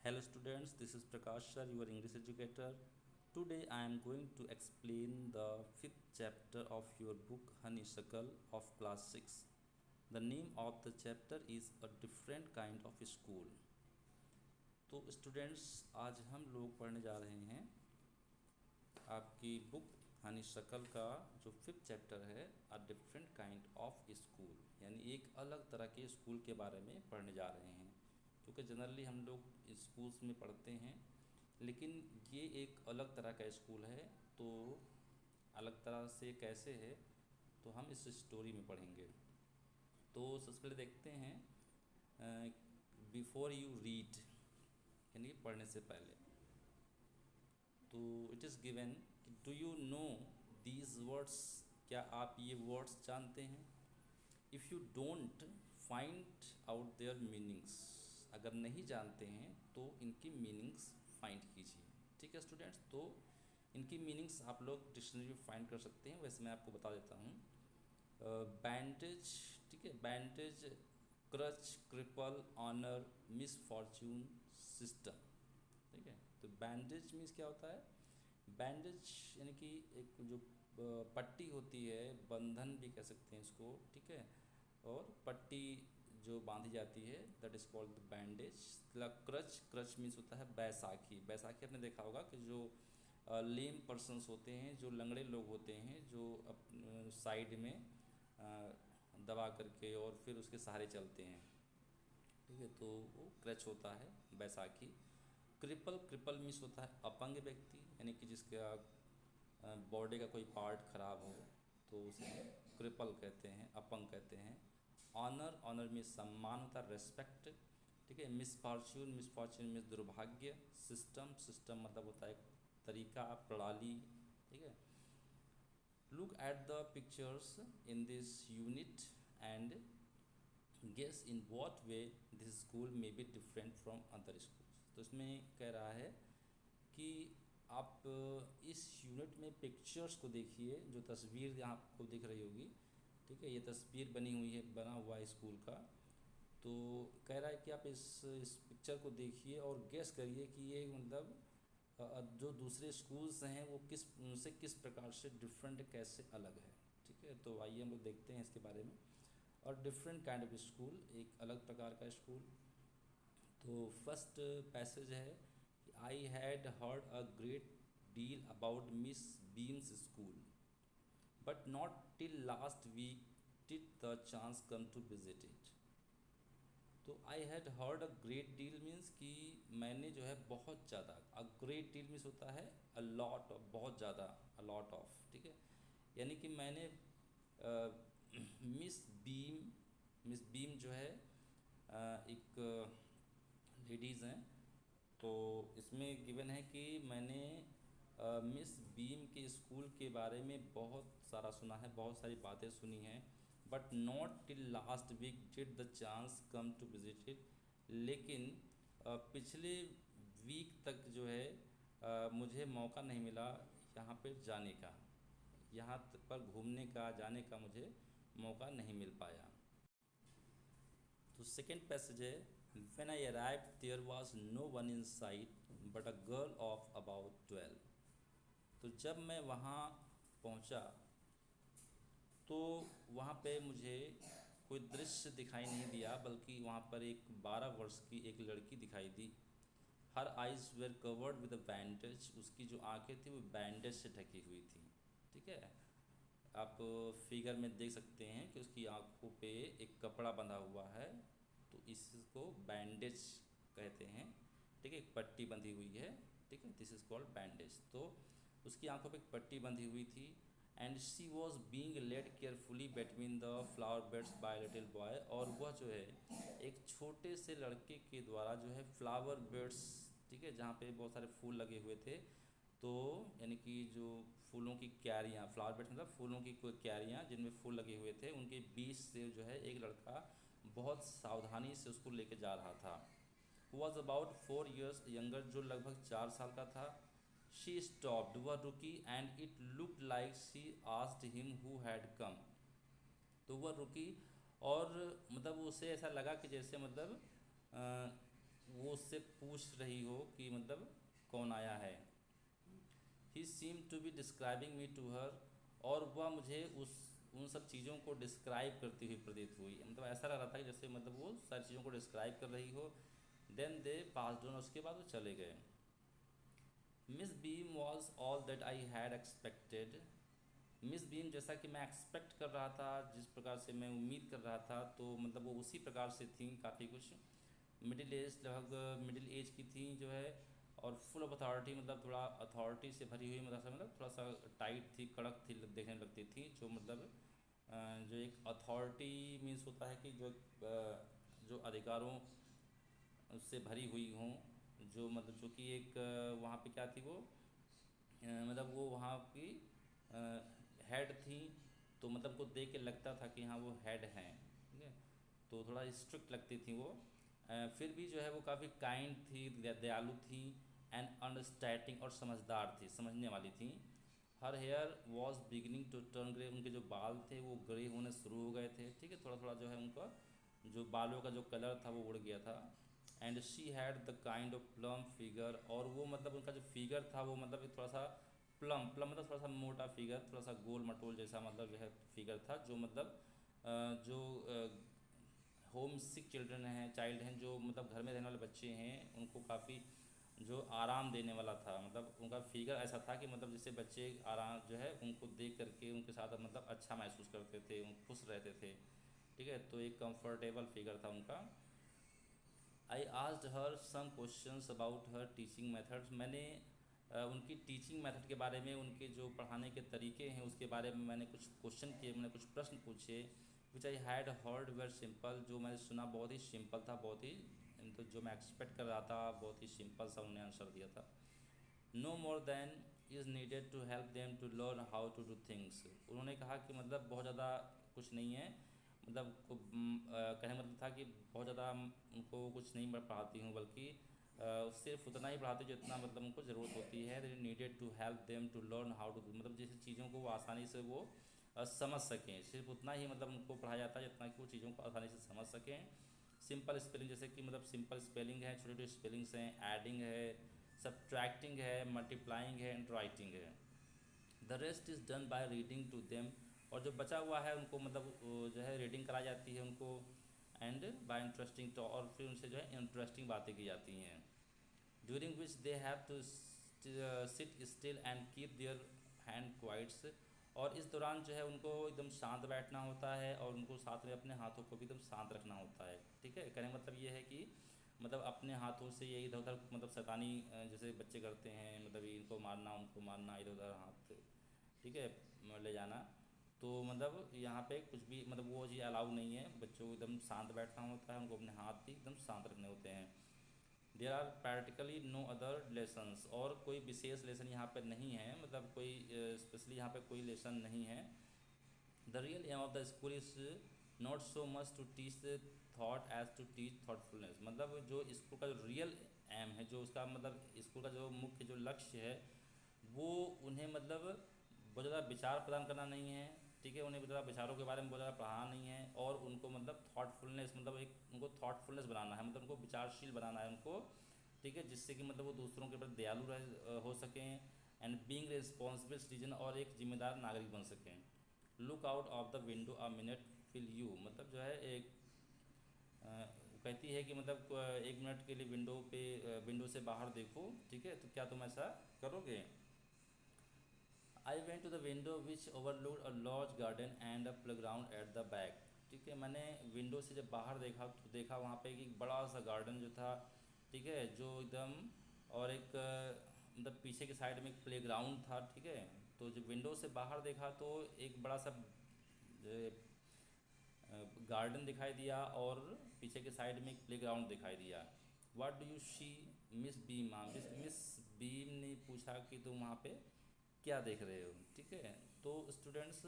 Hello students, this is Prakash sir, your English educator. Today I am going to explain the fifth chapter of your book Honeysuckle of class 6. The name of the chapter is A Different Kind of School. तो students आज हम लोग पढ़ने जा रहे हैं आपकी book हनीशकल का जो फिफ्थ चैप्टर है a different kind of school, यानी एक अलग तरह के स्कूल के बारे में पढ़ने जा रहे हैं। क्योंकि जनरली हम लोग स्कूल्स में पढ़ते हैं, लेकिन ये एक अलग तरह का स्कूल है। तो अलग तरह से कैसे है, तो हम इस स्टोरी में पढ़ेंगे। तो सबसे पहले देखते हैं बिफोर यू रीड, यानी पढ़ने से पहले। तो it is given, do you know these words, क्या आप ये वर्ड्स जानते हैं? If you don't find out there meanings, अगर नहीं जानते हैं तो इनकी मीनिंग्स फाइंड कीजिए। ठीक है स्टूडेंट्स, तो इनकी मीनिंग्स आप लोग डिक्शनरी में फाइंड कर सकते हैं। वैसे मैं आपको बता देता हूँ। बैंडेज, ठीक है, bandage, crutch, cripple, honour, misfortune, system. ठीक है, तो बैंडेज मीन्स क्या होता है? बैंडेज यानी कि एक जो पट्टी होती है, बंधन भी कह सकते हैं इसको, ठीक है, और पट्टी जो बांधी जाती है that is called the bandage. Crutch, crutch means होता है बैसाखी। बैसाखी आपने देखा होगा कि जो लेम पर्सनस होते हैं, जो लंगड़े लोग होते हैं, जो साइड में दबा करके और फिर उसके सहारे चलते हैं, ठीक है, तो वो क्रच होता है बैसाखी। क्रिपल, क्रिपल मीन्स होता है अपंग व्यक्ति, यानी कि जिसका बॉडी का कोई पार्ट खराब हो तो उसे क्रिपल कहते हैं, अपंग कहते हैं। ऑनर, ऑनर में सम्मान होता है, रेस्पेक्ट, ठीक है। मिसफॉर्च्यून, मिसफॉर्च्यून में दुर्भाग्य। सिस्टम, सिस्टम मतलब होता है तरीका, प्रणाली, ठीक है। Look at the pictures in this unit and guess in what way this school may be different from other schools. तो इसमें कह रहा है कि आप इस यूनिट में पिक्चर्स को देखिए, जो तस्वीर यहाँ आपको दिख रही होगी, ठीक है, ये तस्वीर बनी हुई है, बना हुआ है स्कूल का। तो कह रहा है कि आप इस पिक्चर को देखिए और गेस करिए कि ये मतलब जो दूसरे स्कूल्स हैं वो किस उनसे किस प्रकार से डिफरेंट, कैसे अलग है। ठीक है, तो आइए हम लोग देखते हैं इसके बारे में। और डिफरेंट काइंड ऑफ स्कूल, एक अलग प्रकार का स्कूल। तो फर्स्ट पैसेज है, I had heard a great deal about Miss Beam's school but not till last week did the chance come to visit it. तो I had heard a great deal means कि मैंने जो है बहुत ज़्यादा, अ great deal means होता है a lot of, बहुत ज़्यादा, अ लॉट ऑफ, ठीक है। यानी कि मैंने मिस बीम, मिस बीम जो है एक लेडीज़ हैं, तो इसमें गिवन है कि मैंने मिस बीम के स्कूल के बारे में बहुत सारा सुना है, बहुत सारी बातें सुनी हैं, but not till last week did the chance come to visit it. लेकिन पिछले वीक तक जो है मुझे मौका नहीं मिला यहाँ पे जाने का, यहाँ पर घूमने का, जाने का मुझे मौका नहीं मिल पाया। तो सेकेंड पैसेज है, when I arrive there was no one in sight but a girl of about 12। तो जब मैं वहाँ पहुँचा तो वहाँ पे मुझे कोई दृश्य दिखाई नहीं दिया, बल्कि वहाँ पर एक 12 वर्ष की एक लड़की दिखाई दी। Her eyes were covered with a bandage, उसकी जो आंखें थी वो बैंडेज से ढकी हुई थी। ठीक है, आप फिगर में देख सकते हैं कि उसकी आंखों पे एक कपड़ा बंधा हुआ है, तो इसको बैंडेज कहते हैं। ठीक है, एक पट्टी बंधी हुई है, ठीक है, दिस इज़ कॉल्ड बैंडेज। तो उसकी आंखों पे एक पट्टी बंधी हुई थी। And she was being led carefully between the flower beds by little boy, और वह जो है एक छोटे से लड़के के द्वारा जो है फ्लावर बेड्स, ठीक है, जहाँ पे बहुत सारे फूल लगे हुए थे, तो यानी कि जो फूलों की क्यारियाँ, फ्लावर बेड्स मतलब फूलों की कोई क्यारियाँ जिनमें फूल लगे हुए थे, उनके बीच से जो है एक लड़का बहुत सावधानी से उसको लेके जा रहा था। वॉज अबाउट 4 years यंगर, जो लगभग 4 साल का था। शी स्टॉप्ड, वह रुकी, and it looked like she asked him who had come. तो वह रुकी और मतलब उसे ऐसा लगा कि जैसे मतलब वो उससे पूछ रही हो कि मतलब कौन आया है। He seem to be describing me to her, और वह मुझे उस उन सब चीज़ों को डिस्क्राइब करती हुई प्रतीत हुई, मतलब ऐसा लग रहा था कि जैसे मतलब वो सारी चीज़ों को डिस्क्राइब कर रही हो। देन दे पास ऑन, उसके बाद वो चले गए। Miss beam was all that I had expected. Miss beam जैसा कि मैं एक्सपेक्ट कर रहा था, जिस प्रकार से मैं उम्मीद कर रहा था, तो मतलब वो उसी प्रकार से थी, काफ़ी कुछ मिडिल एज, लगभग मिडिल एज की थी जो है, और फुल ऑफ अथॉरिटी, मतलब थोड़ा अथॉरिटी से भरी हुई, मतलब थोड़ा सा टाइट थी, कड़क थी, देखने में लगती थी, जो मतलब जो एक अथॉरिटी मीन्स होता है कि जो अधिकारों से भरी हुई हों, जो मतलब जो कि एक वहाँ पे क्या थी वो, मतलब वो वहाँ की हेड थी, तो मतलब को देख के लगता था कि हाँ वो हेड हैं, ठीक है, तो थोड़ा स्ट्रिक्ट लगती थी वो। फिर भी जो है वो काफ़ी काइंड थी, दयालु थी, एंड अंडरस्टैंडिंग, और समझदार थी, समझने वाली थी। Her hair was beginning to turn grey, उनके जो बाल थे वो ग्रे होने शुरू हो गए थे, ठीक है, थोड़ा थोड़ा जो है उनका जो बालों का जो कलर था वो उड़ गया था। And she had the kind of plum figure, और वो मतलब उनका जो फिगर था वो मतलब थोड़ा सा प्लम प्लम मतलब थोड़ा सा मोटा फिगर, थोड़ा सा गोल मटोल जैसा मतलब जो है फिगर था, जो मतलब जो होम सिक चिल्ड्रन हैं, चाइल्ड हैं, जो मतलब घर में रहने वाले बच्चे हैं, उनको काफ़ी जो आराम देने वाला था, मतलब उनका फिगर ऐसा था कि मतलब जैसे बच्चे आराम जो है उनको देख करके उनके साथ मतलब अच्छा महसूस करते थे, खुश रहते थे, ठीक है, तो एक कंफर्टेबल फिगर था उनका। I asked her some questions about her teaching methods, मैंने उनकी टीचिंग मेथड के बारे में, उनके जो पढ़ाने के तरीके हैं उसके बारे में मैंने कुछ क्वेश्चन किए, मैंने कुछ प्रश्न पूछे। Which I had heard were simple, जो मैंने सुना बहुत ही सिंपल था, बहुत ही तो जो मैं एक्सपेक्ट कर रहा था बहुत ही सिंपल सा उन्होंने आंसर दिया था। No more than is needed to help them to learn how to do things, उन्होंने कहा कि मतलब बहुत ज़्यादा कुछ नहीं है, मतलब कहने का मतलब था कि बहुत ज़्यादा उनको कुछ नहीं पढ़ाती हूँ, बल्कि सिर्फ उतना ही पढ़ाती हूँ जितना मतलब उनको ज़रूरत होती है। They needed to help them to learn how to, मतलब जैसे चीज़ों को वो आसानी से वो समझ सकें, सिर्फ उतना ही मतलब उनको पढ़ाया जाता है जितना कि वो चीज़ों को आसानी से समझ सकें। सिंपल स्पेलिंग, जैसे कि मतलब सिंपल स्पेलिंग है, छोटे छोटे स्पेलिंग्स हैं, एडिंग है, सब्ट्रैक्टिंग है, मल्टीप्लाइंग है, एंड राइटिंग है। The rest is done by reading to them, और जो बचा हुआ है उनको मतलब जो है रीडिंग कराई जाती है उनको, एंड बाय इंटरेस्टिंग तो, और फिर उनसे जो है इंटरेस्टिंग बातें की जाती हैं। During which they have to sit still and keep their hand quiets, और इस दौरान जो है उनको एकदम शांत बैठना होता है, और उनको साथ में अपने हाथों को भी एकदम शांत रखना होता है, ठीक है, कहने का मतलब ये है कि मतलब अपने हाथों से ये इधर उधर मतलब शैतानी जैसे बच्चे करते हैं, मतलब इनको मारना उनको मारना, इधर उधर हाथ, ठीक है, ले जाना, तो मतलब यहाँ पे कुछ भी मतलब वो चीज़ अलाउ नहीं है, बच्चों को एकदम शांत बैठना होता है, उनको अपने हाथ भी एकदम शांत रखने होते हैं। There are practically no other lessons, और कोई विशेष लेसन यहाँ पर नहीं है, मतलब कोई स्पेशली यहाँ पे कोई लेसन नहीं है। The real aim of the school is not so much to teach the thought as to teach thoughtfulness, मतलब जो स्कूल का जो रियल एम है, जो उसका मतलब स्कूल का जो मुख्य जो लक्ष्य है, वो उन्हें मतलब बहुत ज़्यादा विचार प्रदान करना नहीं है, ठीक है, उन्हें ज़्यादा विचारों के बारे में बहुत ज़्यादा पढ़ाना नहीं है, और उनको मतलब थॉटफुलनेस, मतलब एक उनको थॉटफुलनेस बनाना है, मतलब उनको विचारशील बनाना है उनको, ठीक है, जिससे कि मतलब वो दूसरों के प्रति दयालु हो सकें, एंड बीइंग रिस्पॉन्सिबल सिटीजन, और एक जिम्मेदार नागरिक बन सकें। Look out of the window a minute will you, मतलब जो है एक वो कहती है कि मतलब 1 मिनट के लिए विंडो से बाहर देखो, ठीक है, तो क्या तुम ऐसा करोगे। I went to the window which overlooked a large garden and a playground at the back, ठीक है, मैंने विंडो से जब बाहर देखा तो देखा वहाँ पे एक बड़ा सा गार्डन जो था, ठीक है, जो एकदम, और एक मतलब पीछे की साइड में एक प्लेग्राउंड था, ठीक है, तो जब विंडो से बाहर देखा तो एक बड़ा सा गार्डन दिखाई दिया, और पीछे के साइड में एक प्लेग्राउंड दिखाई दिया। What do you she miss beam, miss beam ने पूछा कि तुम वहाँ पे क्या देख रहे हो, ठीक है। तो स्टूडेंट्स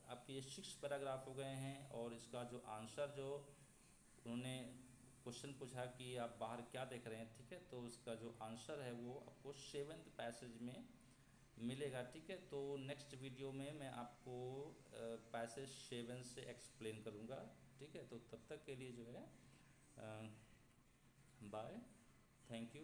आपके ये 6 पैराग्राफ हो गए हैं, और इसका जो आंसर जो उन्होंने क्वेश्चन पूछा कि आप बाहर क्या देख रहे हैं, ठीक है, तो उसका जो आंसर है वो आपको 7th पैसेज में मिलेगा, ठीक है। तो नेक्स्ट वीडियो में मैं आपको पैसेज 7 से एक्सप्लेन करूँगा, ठीक है, तो तब तक के लिए जो है बाय। Thank you.